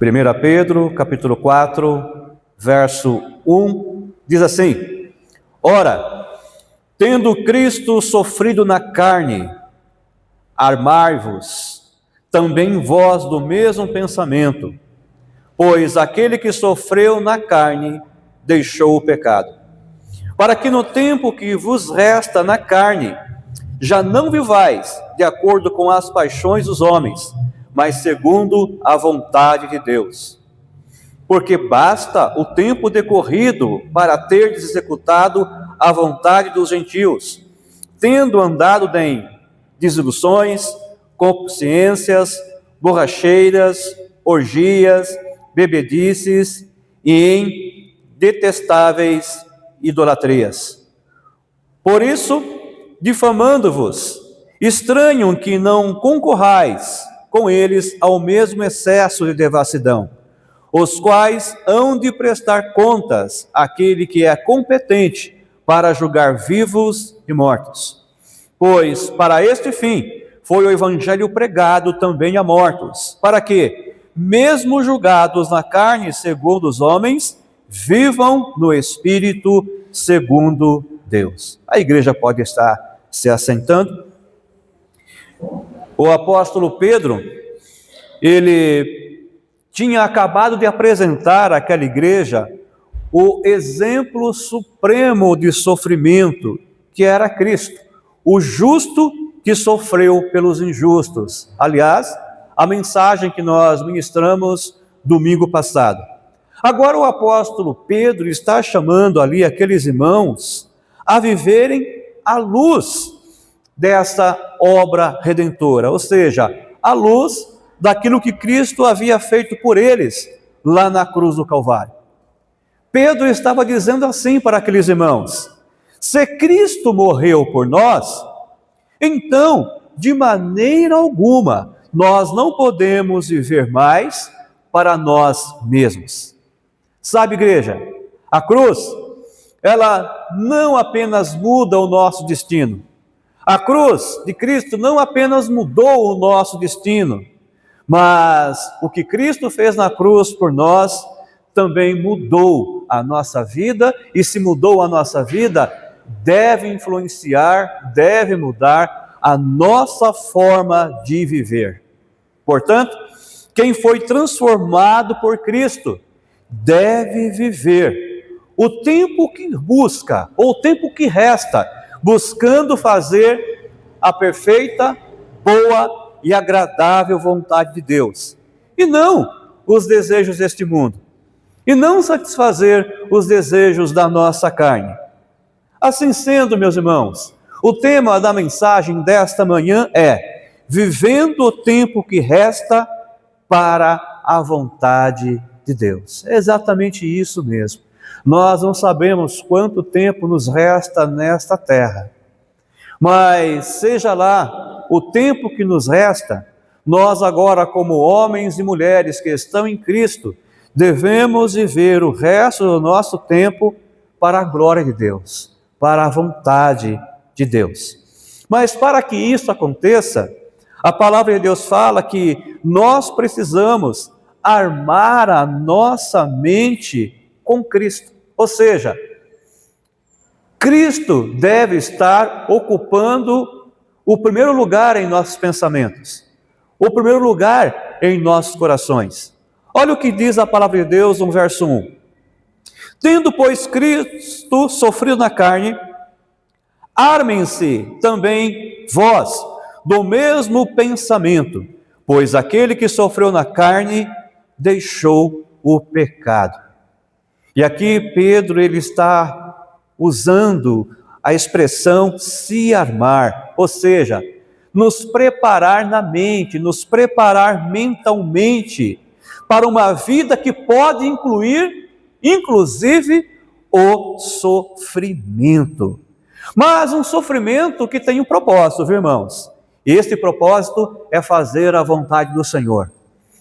1 Pedro, capítulo 4, verso 1, diz assim: Ora, tendo Cristo sofrido na carne, armai-vos também vós do mesmo pensamento, pois aquele que sofreu na carne deixou o pecado, para que no tempo que vos resta na carne, já não vivais de acordo com as paixões dos homens, mas segundo a vontade de Deus. Porque basta o tempo decorrido para terdes executado a vontade dos gentios, tendo andado em desilusões, concupiscências, borracheiras, orgias, bebedices e em detestáveis idolatrias. Por isso, difamando-vos, estranham que não concorrais com eles ao mesmo excesso de devassidão, os quais hão de prestar contas àquele que é competente para julgar vivos e mortos. Pois para este fim foi o evangelho pregado também a mortos, para que, mesmo julgados na carne segundo os homens, vivam no Espírito segundo Deus. A igreja pode estar se assentando. O apóstolo Pedro, ele tinha acabado de apresentar àquela igreja o exemplo supremo de sofrimento, que era Cristo, o justo que sofreu pelos injustos. Aliás, a mensagem que nós ministramos domingo passado. Agora o apóstolo Pedro está chamando ali aqueles irmãos a viverem à luz dessa obra redentora, ou seja, à luz daquilo que Cristo havia feito por eles lá na cruz do Calvário. Pedro estava dizendo assim para aqueles irmãos: se Cristo morreu por nós, então, de maneira alguma, nós não podemos viver mais para nós mesmos. Sabe, igreja, a cruz, ela não apenas muda o nosso destino. A cruz de Cristo não apenas mudou o nosso destino, mas o que Cristo fez na cruz por nós também mudou a nossa vida, e se mudou a nossa vida, deve influenciar, deve mudar a nossa forma de viver. Portanto, quem foi transformado por Cristo deve viver o tempo que busca, ou o tempo que resta, buscando fazer a perfeita, boa e agradável vontade de Deus, e não os desejos deste mundo, e não satisfazer os desejos da nossa carne. Assim sendo, meus irmãos, o tema da mensagem desta manhã é: vivendo o tempo que resta para a vontade de Deus. É exatamente isso mesmo. Nós não sabemos quanto tempo nos resta nesta terra, mas seja lá o tempo que nos resta, nós agora, como homens e mulheres que estão em Cristo, devemos viver o resto do nosso tempo para a glória de Deus, para a vontade de Deus. Mas para que isso aconteça, a palavra de Deus fala que nós precisamos armar a nossa mente com Cristo. Ou seja, Cristo deve estar ocupando o primeiro lugar em nossos pensamentos, o primeiro lugar em nossos corações. Olha o que diz a palavra de Deus no verso 1. Tendo, pois, Cristo sofrido na carne, armem-se também vós do mesmo pensamento, pois aquele que sofreu na carne deixou o pecado. E aqui Pedro, ele está usando a expressão se armar, ou seja, nos preparar na mente, nos preparar mentalmente para uma vida que pode incluir, inclusive, o sofrimento. Mas um sofrimento que tem um propósito, viu, irmãos? Este propósito é fazer a vontade do Senhor.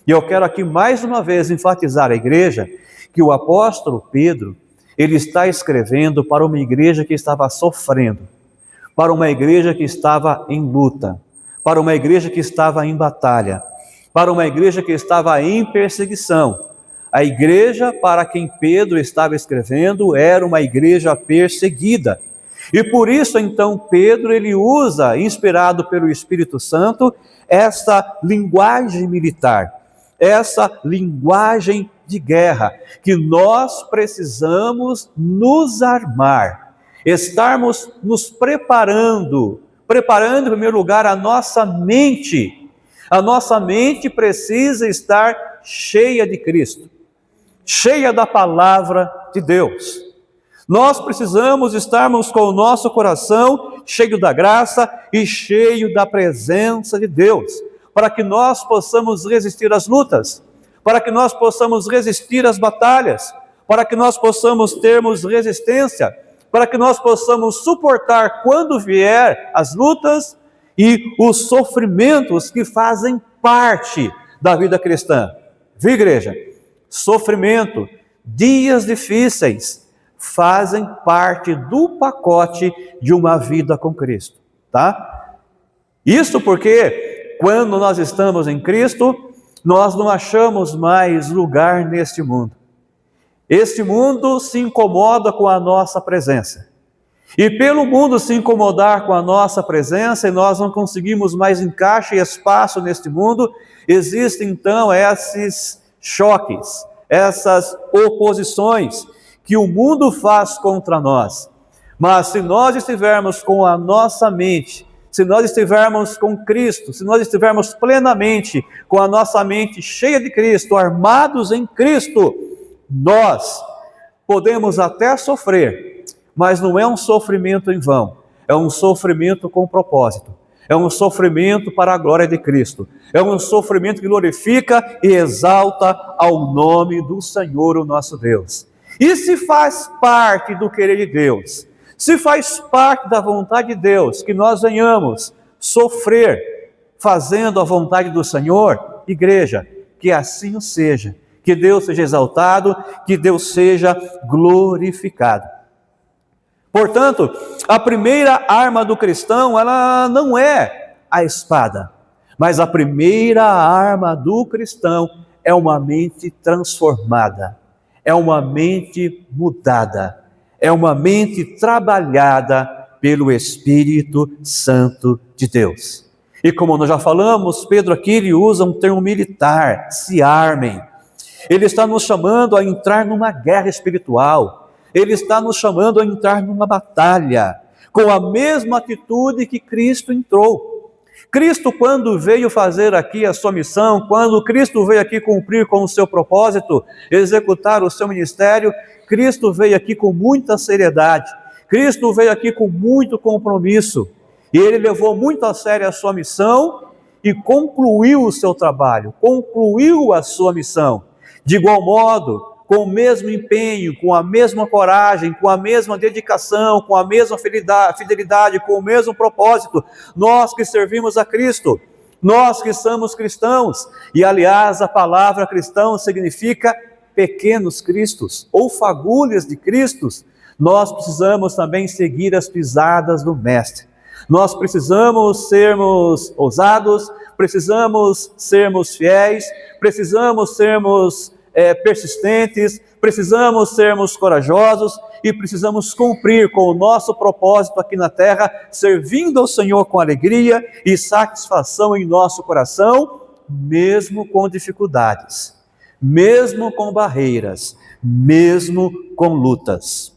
E eu quero aqui mais uma vez enfatizar à igreja que o apóstolo Pedro, ele está escrevendo para uma igreja que estava sofrendo, para uma igreja que estava em luta, para uma igreja que estava em batalha. para uma igreja que estava em perseguição. A igreja para quem Pedro estava escrevendo era uma igreja perseguida. E por isso, então, Pedro, ele usa, inspirado pelo Espírito Santo, essa linguagem militar, essa linguagem de guerra, que nós precisamos nos armar, estarmos nos preparando em primeiro lugar a nossa mente. A nossa mente precisa estar cheia de Cristo, cheia da palavra de Deus. Nós precisamos estarmos com o nosso coração cheio da graça e cheio da presença de Deus, para que nós possamos resistir às lutas, para que nós possamos resistir às batalhas, para que nós possamos termos resistência, para que nós possamos suportar quando vier as lutas e os sofrimentos que fazem parte da vida cristã. Viu, igreja? Sofrimento, dias difíceis, fazem parte do pacote de uma vida com Cristo, tá? Isso porque quando nós estamos em Cristo, nós não achamos mais lugar neste mundo. Este mundo se incomoda com a nossa presença. E pelo mundo se incomodar com a nossa presença e nós não conseguimos mais encaixe e espaço neste mundo, existem então esses choques, essas oposições que o mundo faz contra nós. Mas se nós estivermos com a nossa mente, se nós estivermos com Cristo, se nós estivermos plenamente com a nossa mente cheia de Cristo, armados em Cristo, nós podemos até sofrer, mas não é um sofrimento em vão, é um sofrimento com propósito, é um sofrimento para a glória de Cristo, é um sofrimento que glorifica e exalta ao nome do Senhor, o nosso Deus. E se faz parte do querer de Deus, se faz parte da vontade de Deus, que nós venhamos sofrer fazendo a vontade do Senhor, igreja, que assim o seja, que Deus seja exaltado, que Deus seja glorificado. Portanto, a primeira arma do cristão, ela não é a espada, mas a primeira arma do cristão é uma mente transformada, é uma mente mudada, é uma mente trabalhada pelo Espírito Santo de Deus. E como nós já falamos, Pedro aqui ele usa um termo militar, se armem. Ele está nos chamando a entrar numa guerra espiritual, ele está nos chamando a entrar numa batalha, com a mesma atitude que Cristo entrou. Cristo, quando veio fazer aqui a sua missão, quando Cristo veio aqui cumprir com o seu propósito, executar o seu ministério, Cristo veio aqui com muita seriedade, Cristo veio aqui com muito compromisso, e Ele levou muito a sério a sua missão e concluiu o seu trabalho, concluiu a sua missão. De igual modo, com o mesmo empenho, com a mesma coragem, com a mesma dedicação, com a mesma fidelidade, com o mesmo propósito, nós que servimos a Cristo, nós que somos cristãos, e aliás a palavra cristão significa pequenos cristos, ou fagulhas de cristos, nós precisamos também seguir as pisadas do Mestre. Nós precisamos sermos ousados, precisamos sermos fiéis, precisamos sermos persistentes, precisamos sermos corajosos e precisamos cumprir com o nosso propósito aqui na terra, servindo ao Senhor com alegria e satisfação em nosso coração, mesmo com dificuldades, mesmo com barreiras, mesmo com lutas.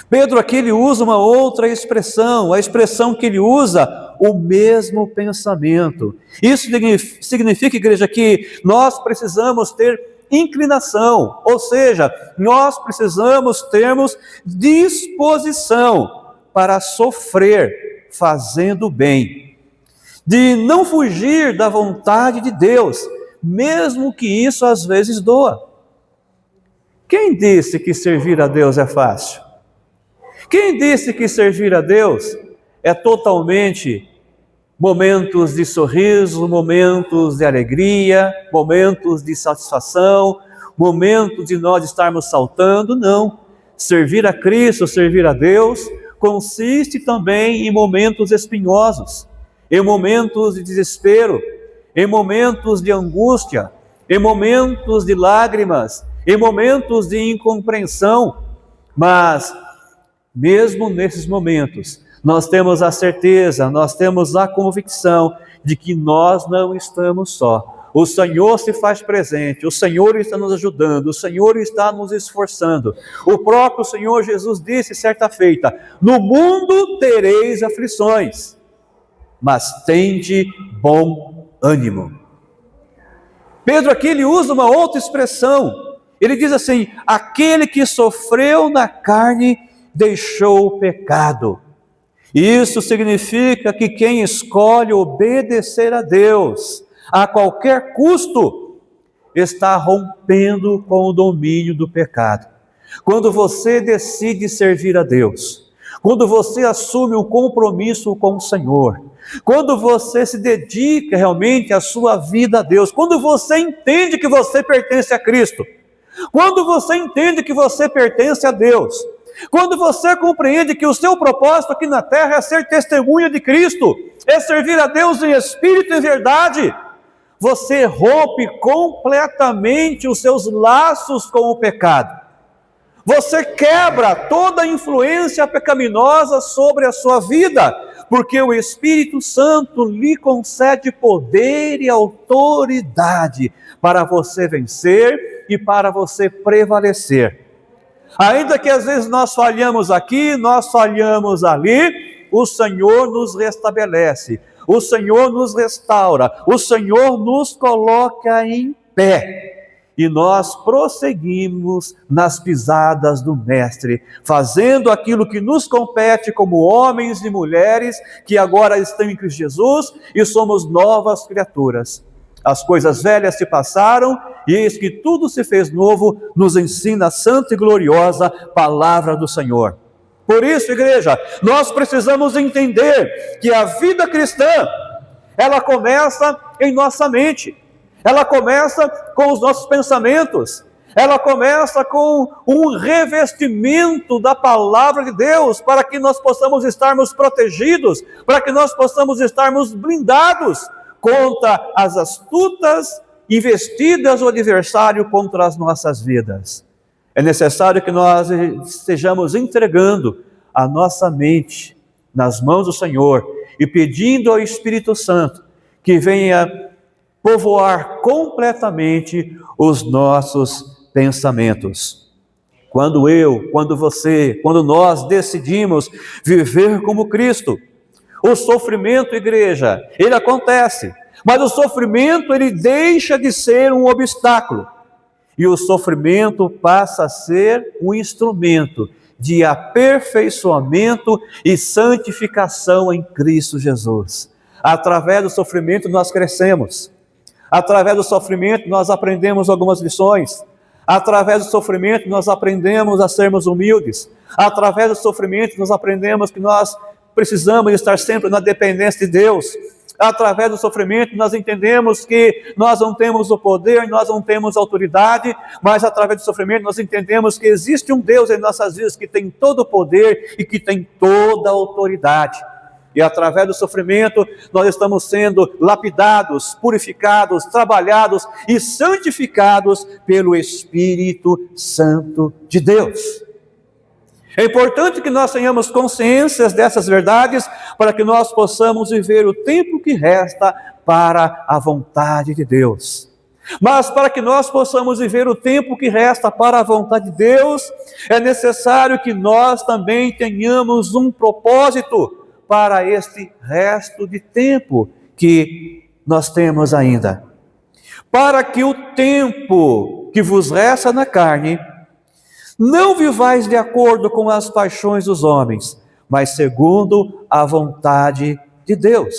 Pedro aqui ele usa uma outra expressão, a expressão que ele usa, o mesmo pensamento. Isso significa, igreja, que nós precisamos ter inclinação, ou seja, nós precisamos termos disposição para sofrer fazendo o bem, de não fugir da vontade de Deus, mesmo que isso às vezes doa. Quem disse que servir a Deus é fácil? Quem disse que servir a Deus é totalmente momentos de sorriso, momentos de alegria, momentos de satisfação, momentos de nós estarmos saltando? Não. Servir a Cristo, servir a Deus, consiste também em momentos espinhosos, em momentos de desespero, em momentos de angústia, em momentos de lágrimas, em momentos de incompreensão, mas mesmo nesses momentos, nós temos a certeza, nós temos a convicção de que nós não estamos só. O Senhor se faz presente, o Senhor está nos ajudando, o Senhor está nos esforçando. O próprio Senhor Jesus disse certa feita: no mundo tereis aflições, mas tende bom ânimo. Pedro aqui ele usa uma outra expressão. Ele diz assim: aquele que sofreu na carne deixou o pecado. Isso significa que quem escolhe obedecer a Deus a qualquer custo está rompendo com o domínio do pecado. Quando você decide servir a Deus, quando você assume um compromisso com o Senhor, quando você se dedica realmente a sua vida a Deus, quando você entende que você pertence a Cristo, quando você entende que você pertence a Deus, quando você compreende que o seu propósito aqui na terra é ser testemunha de Cristo, é servir a Deus em espírito e em verdade, você rompe completamente os seus laços com o pecado. Você quebra toda a influência pecaminosa sobre a sua vida, porque o Espírito Santo lhe concede poder e autoridade para você vencer e para você prevalecer. Ainda que às vezes nós falhamos aqui, nós falhamos ali, o Senhor nos restabelece, o Senhor nos restaura, o Senhor nos coloca em pé. E nós prosseguimos nas pisadas do Mestre, fazendo aquilo que nos compete como homens e mulheres que agora estão em Cristo Jesus e somos novas criaturas. As coisas velhas se passaram e eis que tudo se fez novo, nos ensina a santa e gloriosa palavra do Senhor. Por isso, igreja, nós precisamos entender que a vida cristã, ela começa em nossa mente. Ela começa com os nossos pensamentos, ela começa com um revestimento da palavra de Deus, para que nós possamos estarmos protegidos, para que nós possamos estarmos blindados contra as astutas investidas do adversário contra as nossas vidas. É necessário que nós estejamos entregando a nossa mente nas mãos do Senhor e pedindo ao Espírito Santo que venha povoar completamente os nossos pensamentos. Quando você, quando nós decidimos viver como Cristo, o sofrimento, igreja, ele acontece, mas o sofrimento ele deixa de ser um obstáculo, e o sofrimento passa a ser um instrumento de aperfeiçoamento e santificação em Cristo Jesus. Através do sofrimento nós crescemos. Através do sofrimento nós aprendemos algumas lições. Através do sofrimento nós aprendemos a sermos humildes. Através do sofrimento nós aprendemos que nós precisamos estar sempre na dependência de Deus. Através do sofrimento nós entendemos que nós não temos o poder, nós não temos autoridade, mas através do sofrimento nós entendemos que existe um Deus em nossas vidas que tem todo o poder e que tem toda a autoridade. E através do sofrimento nós estamos sendo lapidados, purificados, trabalhados e santificados pelo Espírito Santo de Deus. É importante que nós tenhamos consciências dessas verdades para que nós possamos viver o tempo que resta para a vontade de Deus. Mas para que nós possamos viver o tempo que resta para a vontade de Deus, é necessário que nós também tenhamos um propósito para este resto de tempo que nós temos ainda. Para que o tempo que vos resta na carne, não vivais de acordo com as paixões dos homens, mas segundo a vontade de Deus.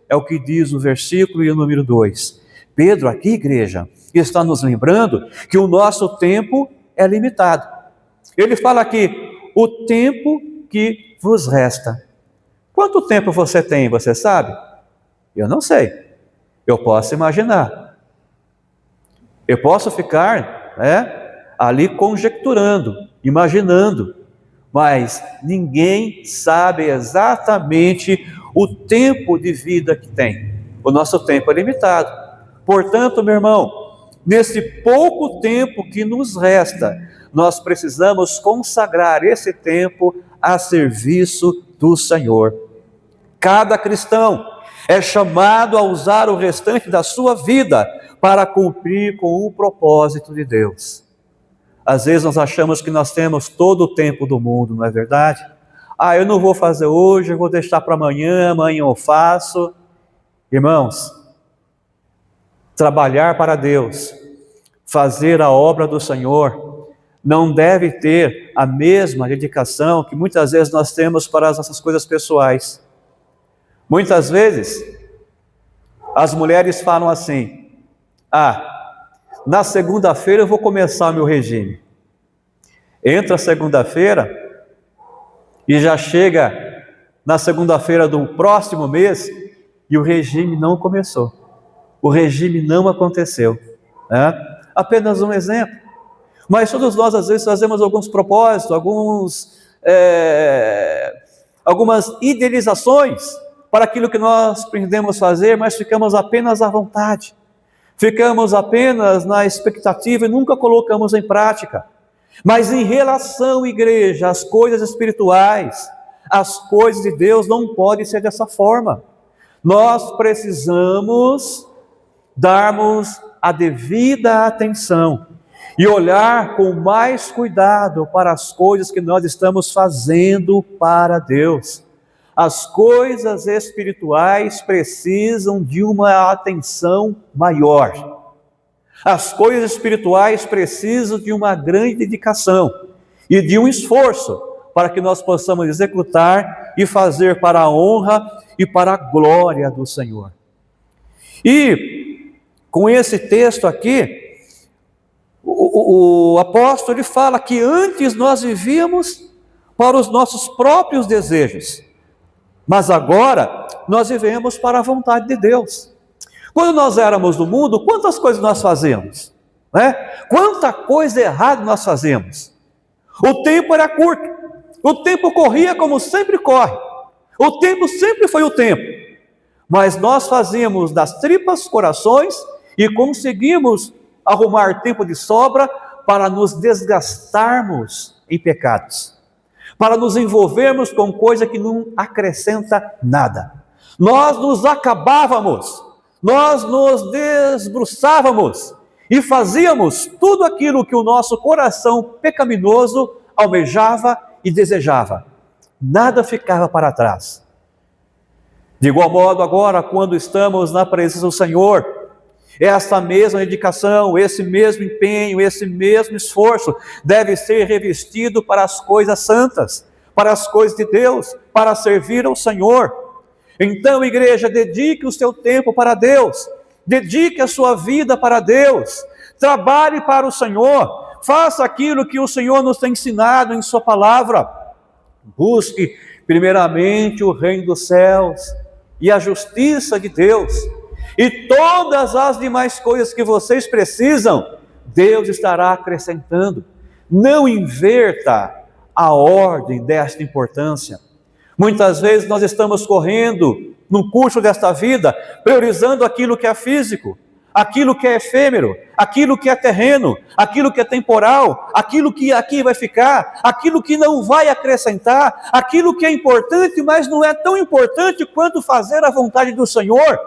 É o que diz o versículo e o número 2. Pedro aqui, igreja, está nos lembrando que o nosso tempo é limitado. Ele fala aqui, o tempo que vos resta. Quanto tempo você tem, você sabe? Eu não sei. Eu posso imaginar. Eu posso ficar, ali conjecturando, imaginando. Mas ninguém sabe exatamente o tempo de vida que tem. O nosso tempo é limitado. Portanto, meu irmão, nesse pouco tempo que nos resta, nós precisamos consagrar esse tempo a serviço do Senhor. Cada cristão é chamado a usar o restante da sua vida para cumprir com o propósito de Deus. Às vezes nós achamos que nós temos todo o tempo do mundo, não é verdade? Eu não vou fazer hoje, eu vou deixar para amanhã, amanhã eu faço. Irmãos, trabalhar para Deus, fazer a obra do Senhor, não deve ter a mesma dedicação que muitas vezes nós temos para as nossas coisas pessoais. Muitas vezes, as mulheres falam assim: na segunda-feira eu vou começar o meu regime. Entra a segunda-feira e já chega na segunda-feira do próximo mês e o regime não começou. O regime não aconteceu. Apenas um exemplo. Mas todos nós às vezes fazemos alguns propósitos, algumas idealizações para aquilo que nós pretendemos fazer, mas ficamos apenas à vontade. Ficamos apenas na expectativa e nunca colocamos em prática. Mas em relação à igreja, às coisas espirituais, as coisas de Deus não podem ser dessa forma. Nós precisamos darmos a devida atenção e olhar com mais cuidado para as coisas que nós estamos fazendo para Deus. As coisas espirituais precisam de uma atenção maior. As coisas espirituais precisam de uma grande dedicação e de um esforço para que nós possamos executar e fazer para a honra e para a glória do Senhor. E com esse texto aqui, o apóstolo ele fala que antes nós vivíamos para os nossos próprios desejos, mas agora nós vivemos para a vontade de Deus. Quando nós éramos do mundo, quantas coisas nós fazíamos? Quanta coisa errada nós fazemos. O tempo era curto, o tempo corria como sempre corre, o tempo sempre foi o tempo, mas nós fazíamos das tripas corações e conseguimos arrumar tempo de sobra para nos desgastarmos em pecados, para nos envolvermos com coisa que não acrescenta nada. Nós nos acabávamos, nós nos desbruçávamos e fazíamos tudo aquilo que o nosso coração pecaminoso almejava e desejava. Nada ficava para trás. De igual modo agora, quando estamos na presença do Senhor, essa mesma dedicação, esse mesmo empenho, esse mesmo esforço deve ser revestido para as coisas santas, para as coisas de Deus, para servir ao Senhor. Então, igreja, dedique o seu tempo para Deus, dedique a sua vida para Deus, trabalhe para o Senhor, faça aquilo que o Senhor nos tem ensinado em sua palavra. Busque primeiramente o reino dos céus e a justiça de Deus, e todas as demais coisas que vocês precisam, Deus estará acrescentando. Não inverta a ordem desta importância. Muitas vezes nós estamos correndo no curso desta vida, priorizando aquilo que é físico, aquilo que é efêmero, aquilo que é terreno, aquilo que é temporal, aquilo que aqui vai ficar, aquilo que não vai acrescentar, aquilo que é importante, mas não é tão importante quanto fazer a vontade do Senhor.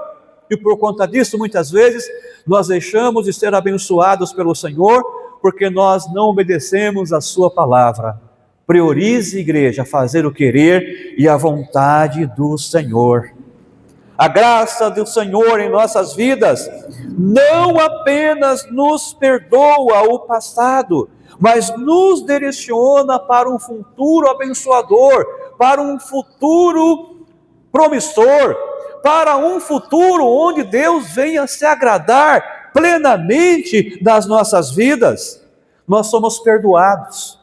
E por conta disso, muitas vezes, nós deixamos de ser abençoados pelo Senhor, porque nós não obedecemos a sua palavra. Priorize, igreja, fazer o querer e a vontade do Senhor. A graça do Senhor em nossas vidas não apenas nos perdoa o passado, mas nos direciona para um futuro abençoador, para um futuro promissor, para um futuro onde Deus venha se agradar plenamente das nossas vidas. Nós somos perdoados,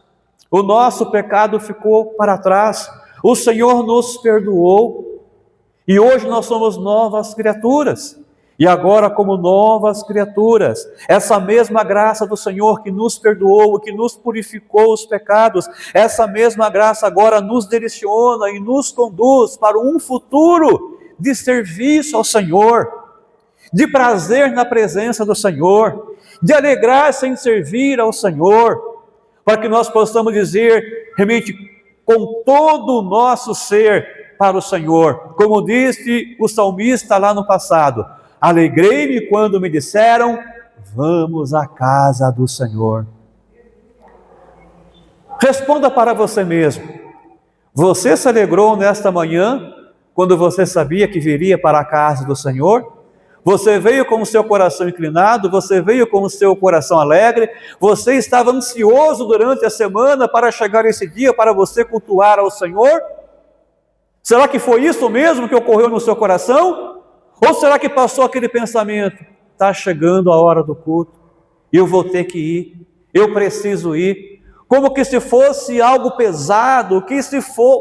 o nosso pecado ficou para trás, o Senhor nos perdoou, e hoje nós somos novas criaturas. E agora, como novas criaturas, essa mesma graça do Senhor que nos perdoou, que nos purificou os pecados, essa mesma graça agora nos direciona e nos conduz para um futuro de serviço ao Senhor, de prazer na presença do Senhor, de alegrar-se em servir ao Senhor, para que nós possamos dizer realmente com todo o nosso ser para o Senhor, como disse o salmista lá no passado: alegrei-me quando me disseram, vamos à casa do Senhor. Responda para você mesmo: você se alegrou nesta manhã, quando você sabia que viria para a casa do Senhor? Você veio com o seu coração inclinado, você veio com o seu coração alegre, você estava ansioso durante a semana para chegar esse dia, para você cultuar ao Senhor? Será que foi isso mesmo que ocorreu no seu coração? Ou será que passou aquele pensamento: está chegando a hora do culto, eu vou ter que ir, eu preciso ir, como que se fosse algo pesado,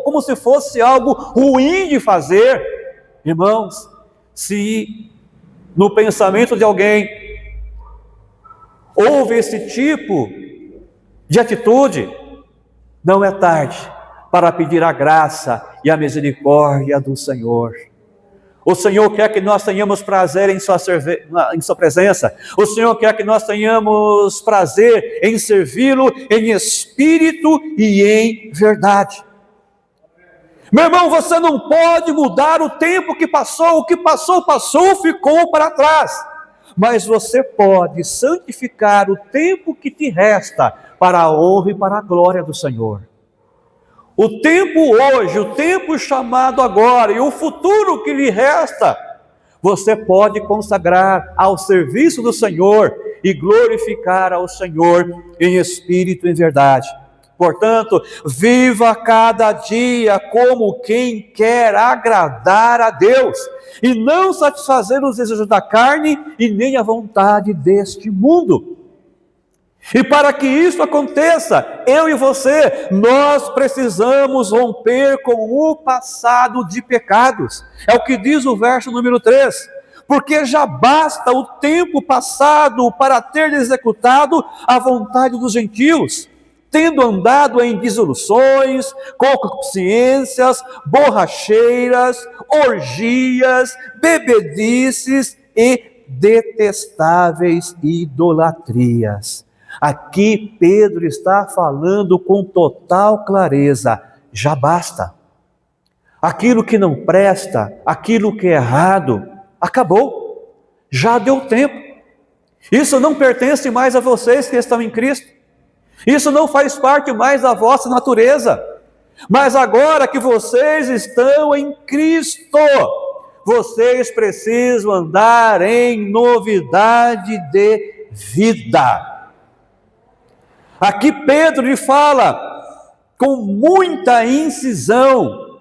como se fosse algo ruim de fazer? Irmãos, se no pensamento de alguém houve esse tipo de atitude, não é tarde para pedir a graça e a misericórdia do Senhor. O Senhor quer que nós tenhamos prazer em sua presença. O Senhor quer que nós tenhamos prazer em servi-lo em espírito e em verdade. Meu irmão, você não pode mudar o tempo que passou. O que passou, passou, ficou para trás. Mas você pode santificar o tempo que te resta para a honra e para a glória do Senhor. O tempo hoje, o tempo chamado agora e o futuro que lhe resta, você pode consagrar ao serviço do Senhor e glorificar ao Senhor em espírito e em verdade. Portanto, viva cada dia como quem quer agradar a Deus e não satisfazer os desejos da carne e nem a vontade deste mundo. E para que isso aconteça, eu e você, nós precisamos romper com o passado de pecados. É o que diz o verso número 3. Porque já basta o tempo passado para ter executado a vontade dos gentios, tendo andado em dissoluções, concupiscências, borracheiras, orgias, bebedices e detestáveis idolatrias. Aqui Pedro está falando com total clareza: já basta. Aquilo que não presta, aquilo que é errado, acabou. Já deu tempo. Isso não pertence mais a vocês que estão em Cristo. Isso não faz parte mais da vossa natureza. Mas agora que vocês estão em Cristo, vocês precisam andar em novidade de vida. Aqui Pedro lhe fala com muita incisão.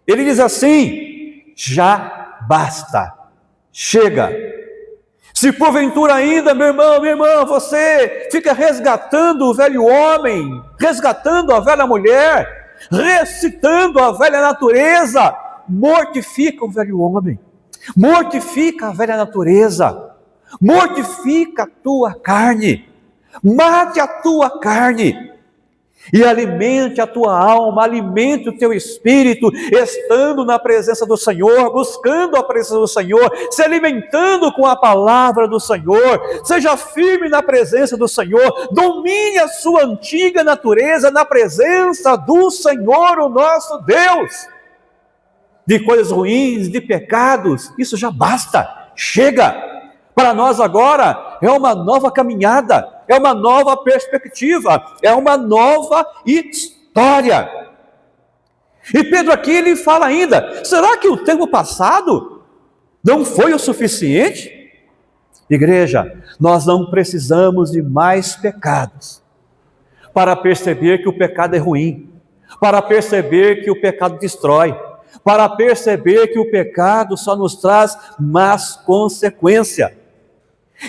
Ele diz assim: já basta, chega. Se porventura ainda, meu irmão, minha irmã, você fica resgatando o velho homem, resgatando a velha mulher, ressuscitando a velha natureza, mortifica o velho homem, mortifica a velha natureza, mortifica a tua carne. Mate a tua carne e alimente a tua alma, alimente o teu espírito, estando na presença do Senhor, buscando a presença do Senhor, se alimentando com a palavra do Senhor. Seja firme na presença do Senhor, domine a sua antiga natureza na presença do Senhor, o nosso Deus. De coisas ruins, de pecados, isso já basta, chega. Para nós agora é uma nova caminhada, é uma nova perspectiva, é uma nova história. E Pedro aqui ele fala ainda: será que o tempo passado não foi o suficiente? Igreja, nós não precisamos de mais pecados para perceber que o pecado é ruim, para perceber que o pecado destrói, para perceber que o pecado só nos traz más consequências.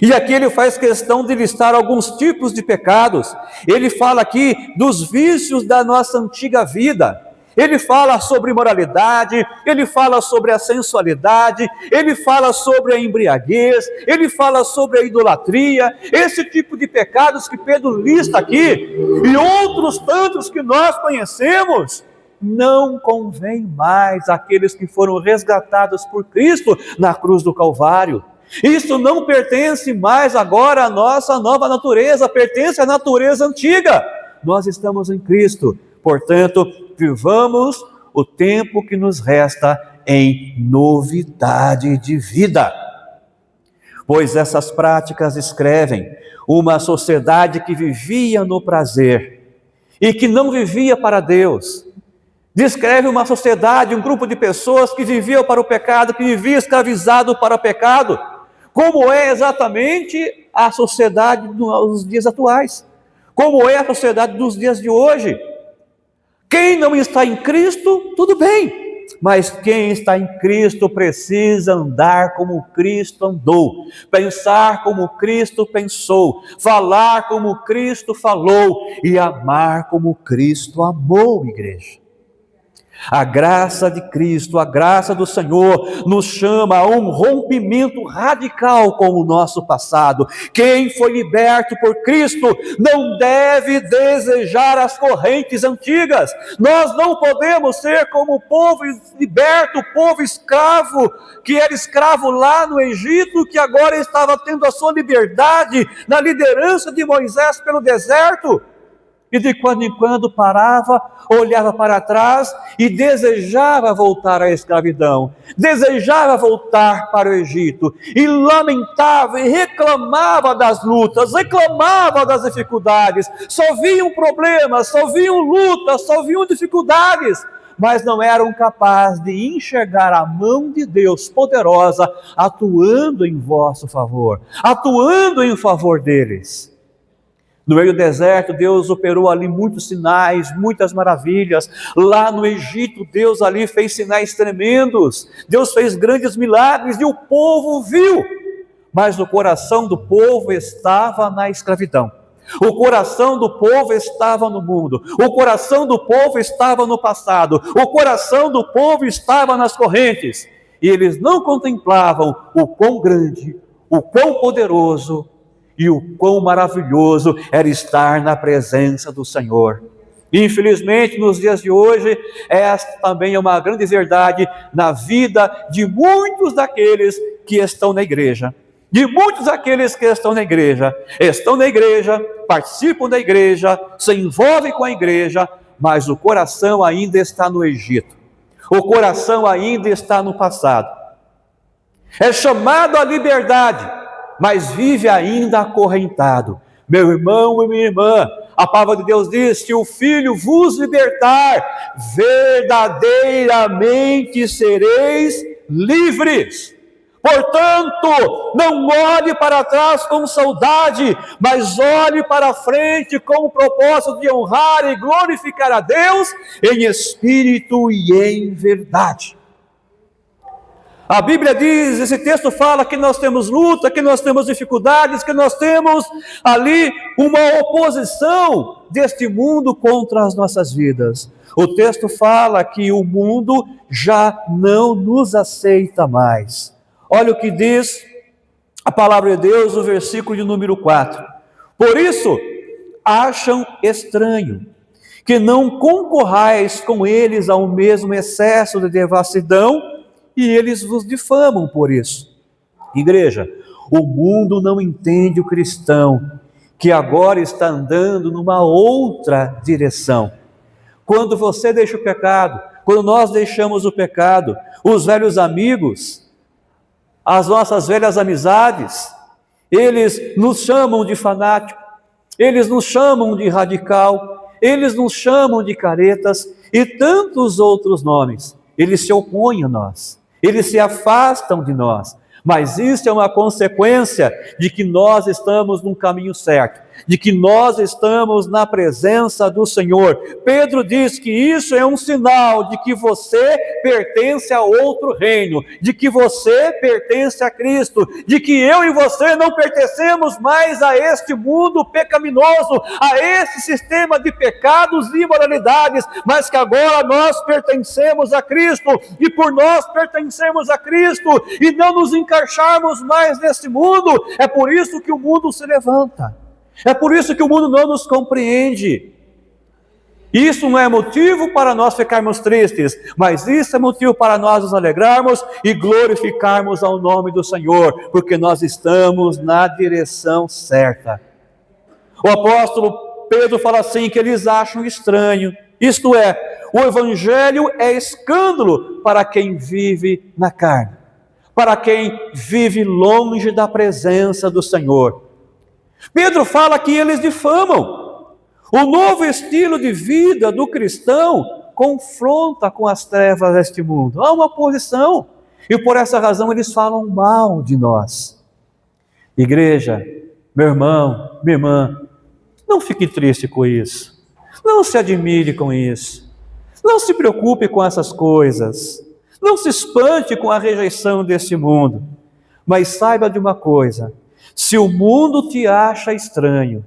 E aqui ele faz questão de listar alguns tipos de pecados. Ele fala aqui dos vícios da nossa antiga vida. Ele fala sobre imoralidade, ele fala sobre a sensualidade, ele fala sobre a embriaguez, ele fala sobre a idolatria, esse tipo de pecados que Pedro lista aqui, e outros tantos que nós conhecemos. Não convém mais àqueles que foram resgatados por Cristo na cruz do Calvário. Isso não pertence mais agora à nossa nova natureza, pertence à natureza antiga. Nós estamos em Cristo, portanto, vivamos o tempo que nos resta em novidade de vida. Pois essas práticas descrevem uma sociedade que vivia no prazer e que não vivia para Deus. Descreve uma sociedade, um grupo de pessoas que viviam para o pecado, que vivia escravizado para o pecado, como é exatamente a sociedade dos dias atuais, como é a sociedade dos dias de hoje. Quem não está em Cristo, tudo bem, mas quem está em Cristo precisa andar como Cristo andou, pensar como Cristo pensou, falar como Cristo falou e amar como Cristo amou, igreja. A graça de Cristo, a graça do Senhor nos chama a um rompimento radical com o nosso passado. Quem foi liberto por Cristo não deve desejar as correntes antigas. Nós não podemos ser como o povo liberto, o povo escravo, que era escravo lá no Egito, que agora estava tendo a sua liberdade na liderança de Moisés pelo deserto. E de quando em quando parava, olhava para trás e desejava voltar à escravidão, desejava voltar para o Egito, e lamentava e reclamava das lutas, reclamava das dificuldades, só viam problemas, só viam lutas, só viam dificuldades, mas não eram capazes de enxergar a mão de Deus poderosa atuando em vosso favor, atuando em favor deles. No meio do deserto, Deus operou ali muitos sinais, muitas maravilhas. Lá no Egito, Deus ali fez sinais tremendos. Deus fez grandes milagres e o povo viu. Mas o coração do povo estava na escravidão. O coração do povo estava no mundo. O coração do povo estava no passado. O coração do povo estava nas correntes. E eles não contemplavam o quão grande, o quão poderoso e o quão maravilhoso era estar na presença do Senhor. Infelizmente, nos dias de hoje, esta também é uma grande verdade na vida de muitos daqueles que estão na igreja. De muitos daqueles que estão na igreja, participam da igreja, se envolvem com a igreja, mas o coração ainda está no Egito. O coração ainda está no passado. É chamado à liberdade, mas vive ainda acorrentado. Meu irmão e minha irmã, a palavra de Deus diz: se o Filho vos libertar, verdadeiramente sereis livres. Portanto, não olhe para trás com saudade, mas olhe para frente com o propósito de honrar e glorificar a Deus em espírito e em verdade. A Bíblia diz, esse texto fala que nós temos luta, que nós temos dificuldades, que nós temos ali uma oposição deste mundo contra as nossas vidas. O texto fala que o mundo já não nos aceita mais. Olha o que diz a palavra de Deus no versículo de número 4. Por isso, acham estranho que não concorrais com eles ao mesmo excesso de devassidão, e eles vos difamam por isso. Igreja, o mundo não entende o cristão, que agora está andando numa outra direção. Quando você deixa o pecado, quando nós deixamos o pecado, os velhos amigos, as nossas velhas amizades, eles nos chamam de fanático, eles nos chamam de radical, eles nos chamam de caretas e tantos outros nomes. Eles se opõem a nós. Eles se afastam de nós, mas isso é uma consequência de que nós estamos no caminho certo, de que nós estamos na presença do Senhor. Pedro diz que isso é um sinal de que você pertence a outro reino, de que você pertence a Cristo, de que eu e você não pertencemos mais a este mundo pecaminoso, a esse sistema de pecados e imoralidades, mas que agora nós pertencemos a Cristo, e por nós pertencemos a Cristo e não nos encaixarmos mais nesse mundo, é por isso que o mundo se levanta. É por isso que o mundo não nos compreende. Isso não é motivo para nós ficarmos tristes, mas isso é motivo para nós nos alegrarmos e glorificarmos ao nome do Senhor, porque nós estamos na direção certa. O apóstolo Pedro fala assim, que eles acham estranho, isto é, o Evangelho é escândalo para quem vive na carne, para quem vive longe da presença do Senhor. Pedro fala que eles difamam. O novo estilo de vida do cristão confronta com as trevas deste mundo. Há uma oposição, e por essa razão eles falam mal de nós. Igreja, meu irmão, minha irmã, não fique triste com isso. Não se admire com isso. Não se preocupe com essas coisas. Não se espante com a rejeição desse mundo. Mas saiba de uma coisa: se o mundo te acha estranho,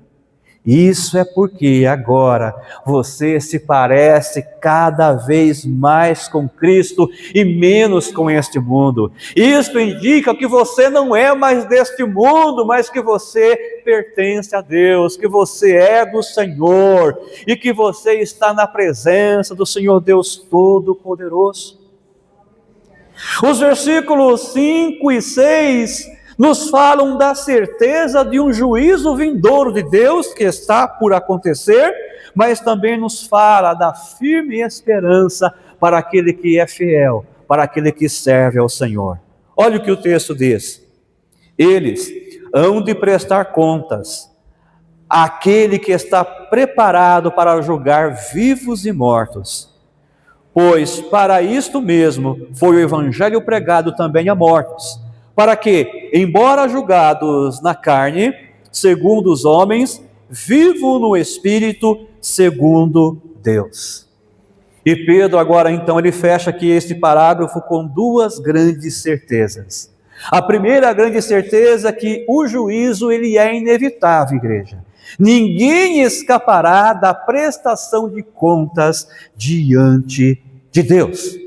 isso é porque agora você se parece cada vez mais com Cristo e menos com este mundo. Isso indica que você não é mais deste mundo, mas que você pertence a Deus, que você é do Senhor e que você está na presença do Senhor Deus Todo-Poderoso. Os versículos 5 e 6 nos falam da certeza de um juízo vindouro de Deus que está por acontecer, mas também nos fala da firme esperança para aquele que é fiel, para aquele que serve ao Senhor. Olha o que o texto diz: eles hão de prestar contas àquele que está preparado para julgar vivos e mortos. Pois para isto mesmo foi o evangelho pregado também a mortos, para que, embora julgados na carne, segundo os homens, vivam no Espírito, segundo Deus. E Pedro agora então ele fecha aqui este parágrafo com duas grandes certezas. A primeira grande certeza é que o juízo ele é inevitável, igreja. Ninguém escapará da prestação de contas diante de Deus.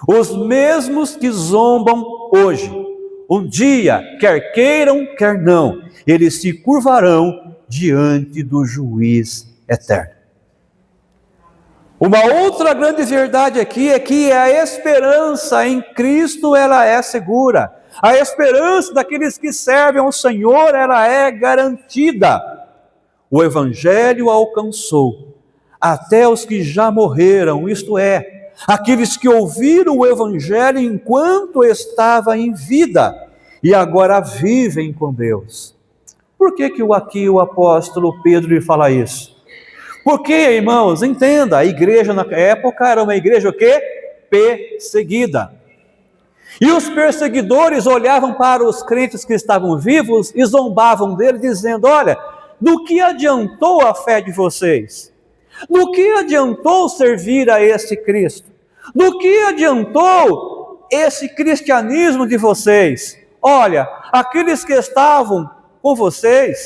Os mesmos que zombam hoje, um dia, quer queiram, quer não, eles se curvarão diante do juiz eterno. Uma outra grande verdade aqui é que a esperança em Cristo ela é segura. A esperança daqueles que servem ao Senhor ela é garantida. O Evangelho alcançou até os que já morreram, isto é, aqueles que ouviram o Evangelho enquanto estava em vida e agora vivem com Deus. Por que aqui o apóstolo Pedro lhe fala isso? Porque, irmãos, entenda, a igreja na época era uma igreja o quê? Perseguida. E os perseguidores olhavam para os crentes que estavam vivos e zombavam dele, dizendo: olha, no que adiantou a fé de vocês? No que adiantou servir a esse Cristo? No que adiantou esse cristianismo de vocês? Olha, aqueles que estavam com vocês,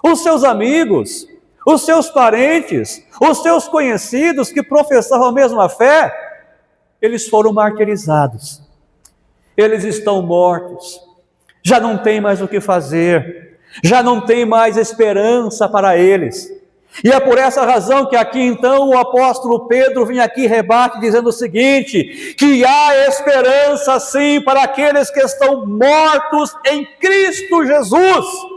os seus amigos, os seus parentes, os seus conhecidos que professavam a mesma fé, eles foram martirizados. Eles estão mortos. Já não tem mais o que fazer. Já não tem mais esperança para eles. E é por essa razão que aqui então o apóstolo Pedro vem aqui e rebate dizendo o seguinte: que há esperança sim para aqueles que estão mortos em Cristo Jesus.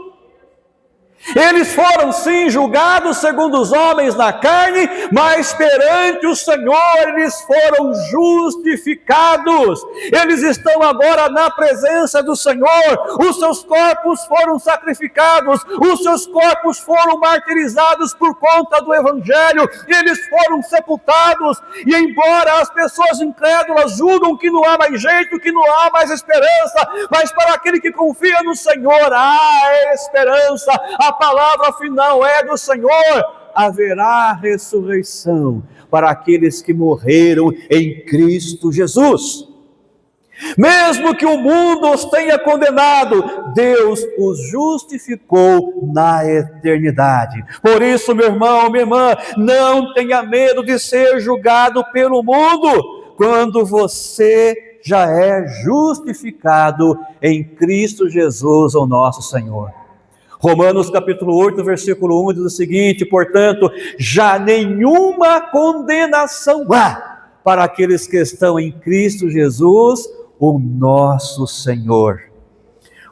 Eles foram sim julgados segundo os homens na carne, mas perante o Senhor eles foram justificados. Eles estão agora na presença do Senhor. Os seus corpos foram sacrificados, os seus corpos foram martirizados por conta do Evangelho. Eles foram sepultados. E embora as pessoas incrédulas julgam que não há mais jeito, que não há mais esperança, mas para aquele que confia no Senhor há esperança. A palavra final é do Senhor: haverá ressurreição para aqueles que morreram em Cristo Jesus. Mesmo que o mundo os tenha condenado, Deus os justificou na eternidade. Por isso, meu irmão, minha irmã, não tenha medo de ser julgado pelo mundo, quando você já é justificado em Cristo Jesus, o nosso Senhor. Romanos capítulo 8, versículo 1 diz o seguinte: portanto, já nenhuma condenação há para aqueles que estão em Cristo Jesus, o nosso Senhor.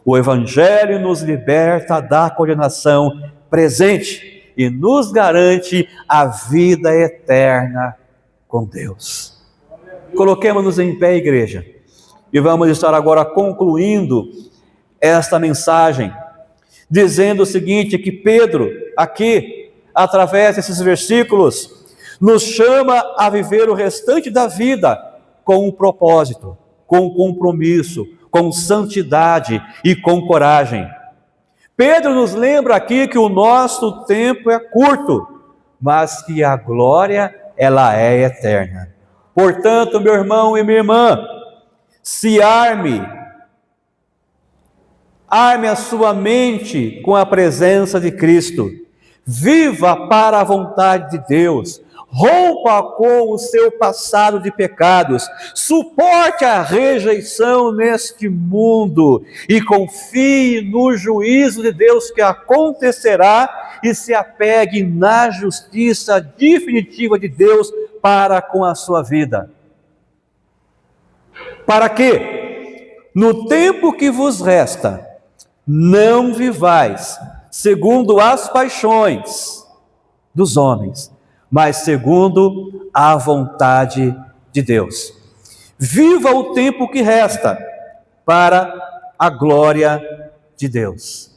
O Evangelho nos liberta da condenação presente e nos garante a vida eterna com Deus. Coloquemos-nos em pé, igreja, e vamos estar agora concluindo esta mensagem, dizendo o seguinte, que Pedro, aqui, através desses versículos, nos chama a viver o restante da vida com um propósito, com compromisso, com santidade e com coragem. Pedro nos lembra aqui que o nosso tempo é curto, mas que a glória, ela é eterna. Portanto, meu irmão e minha irmã, se arme a sua mente com a presença de Cristo, viva para a vontade de Deus, rompa com o seu passado de pecados, suporte a rejeição neste mundo e confie no juízo de Deus que acontecerá e se apegue na justiça definitiva de Deus para com a sua vida. Para que, no tempo que vos resta, não vivais segundo as paixões dos homens, mas segundo a vontade de Deus. Viva o tempo que resta para a glória de Deus.